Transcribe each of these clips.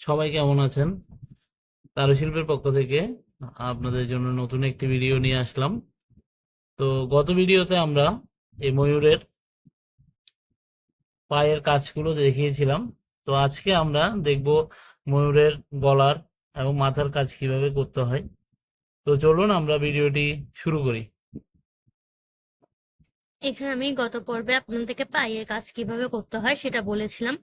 সবাই কেমন আছেন? কারুশিল্পের পক্ষ থেকে আপনাদের জন্য নতুন একটি ভিডিও নিয়ে আসলাম। তো গত ভিডিওতে আমরা এই ময়ূরের পায়ের কাজগুলো দেখিয়েছিলাম। তো আজকে আমরা দেখব ময়ূরের গলার এবং মাথার কাজ কিভাবে করতে হয়। তো চলুন আমরা ভিডিওটি শুরু করি। এখানে আমি গত পর্বে আপনাদেরকে পায়ের কাজ কিভাবে করতে হয় সেটা বলেছিলাম।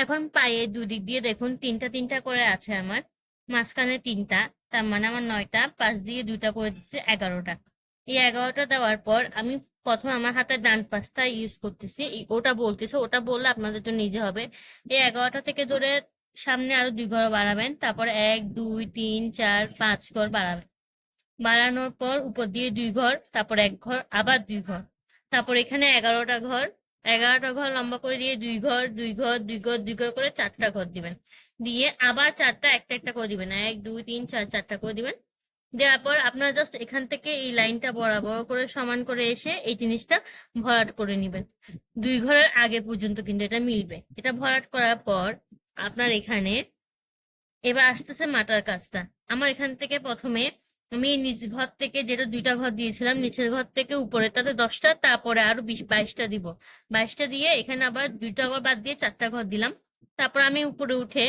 এখন পায়ের দুদিক দিয়ে দেখুন তিনটা তিনটা করে আছে আমার, মাঝখানে তিনটা, তার মানে আমার 9টা, পাশ দিয়ে 2টা করে দিচ্ছে 11টা। এই 11টা দেওয়ার পর আমি প্রথমে আমার হাতের ডান পাশটা ইউজ করতেছি, ওটা বলতেছে, ওটা বললে আপনাদের জন্য নিজে হবে। এই 11টা থেকে ধরে সামনে আরো 2 ঘর বাড়াবেন, তারপর 1 2 3 4 5 ঘর বাড়াবেন। বাড়ানোর পর উপর দিয়ে 2 ঘর, তারপর 1 ঘর, আবার 2 ঘর, তারপর এখানে 11টা ঘর। 11টা ঘর লম্বা করে দিয়ে 2 ঘর 2 ঘর 2 ঘর 2 ঘর করে 4টা ঘর দিবেন। দিয়ে আবার 4টা একটা একটা করে দিবেন, 1 2 3 4 4টা করে দিবেন। দেওয়ার পর আপনারা জাস্ট এখান থেকে এই লাইনটা বরাবর করে সমান করে এসে এই জিনিসটা ভরাট করে নেবেন। 2 ঘরের আগে পর্যন্ত কিন্তু এটা মিলবে। এটা ভরাট করার পর আপনার এখানে এবার আসতেছে মাথার কাজটা। আমার এখান থেকে প্রথমে আমি নিচ ঘর থেকে, যেটা 2টা ঘর দিয়েছিলাম, নিচের ঘর থেকে উপরেরটাতে 10টা, তারপরে আরো 22টা দিব। 22টা দিয়ে এখানে আবার 2টা ঘর বাদ দিয়ে 4টা ঘর দিলাম। তারপর আমি উপরে উঠে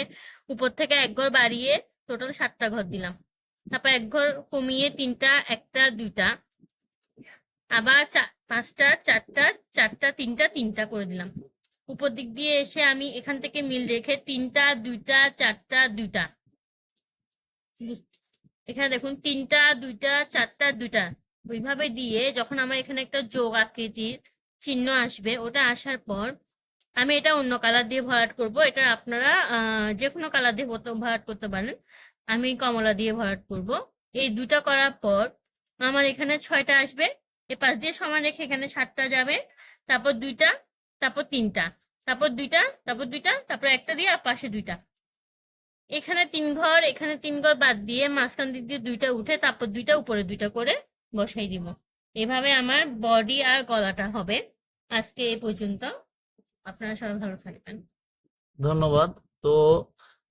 উপর থেকে 1 ঘর বাড়িয়ে টোটাল 7টা ঘর দিলাম। তারপর 1 ঘর কমিয়ে 3টা, 1টা, 2টা, আবার 5টা, 4টা, 4টা, 3টা, 3টা করে দিলাম। উপর দিক দিয়ে এসে আমি এখান থেকে মিল রেখে 3টা, 2টা, 4টা, 2টা, এখানে দেখুন 3টা, 2টা, 4টা, 2টা, ওইভাবে দিয়ে যখন আমার এখানে একটা যোগ আকৃতির চিহ্ন আসবে, ওটা আসার পর আমি এটা অন্য কালার দিয়ে ভরাট করব। এটা আপনারা যে কোনো কালার দিয়ে ভরাট করতে পারেন। আমি কমলা দিয়ে ভরাট করব। এই 2টা করার পর আমার এখানে 6টা আসবে। এ পাশ দিয়ে সমান রেখে এখানে 7টা যাবে, তারপর 2টা, তারপর 3টা, তারপর 2টা, তারপর 2টা, তারপর একটা দিয়ে আর পাশে 2টা। এখানে 3 ঘর, এখানে 3 ঘর বাদ দিয়ে মাঝখান দিক দিয়ে 2টা উঠে তারপর 2টা উপরে 2টা করে বসাই দিব। এভাবে আমার বডি আর গলাটা হবে। আজকে এই পর্যন্ত। আপনারা সবাই ভালো থাকবেন। ধন্যবাদ। তো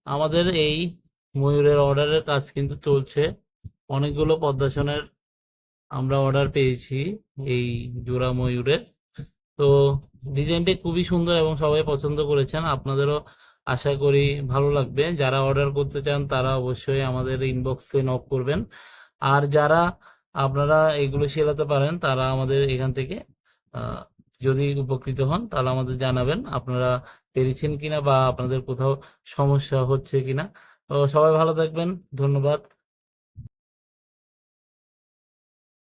আমাদের এই ময়ূরের অর্ডারের কাজ কিন্তু চলছে। অনেকগুলো পদ্মাসনের আমরা অর্ডার পেয়েছি এই জোড়া ময়ূরের। তো ডিজাইনটি খুবই সুন্দর এবং সবাই পছন্দ করেছেন। আপনাদেরও আশা করি ভালো লাগবে। যারা অর্ডার করতে চান তারা অবশ্যই আমাদের ইনবক্সে নক করবেন। আর যারা আপনারা এগুলো সেলাতে পারেন তারা আমাদের এখান থেকে আহ, যদি উপকৃত হন তাহলে আমাদের জানাবেন আপনারা পেরেছেন কিনা বা আপনাদের কোথাও সমস্যা হচ্ছে কিনা। তো সবাই ভালো থাকবেন। ধন্যবাদ।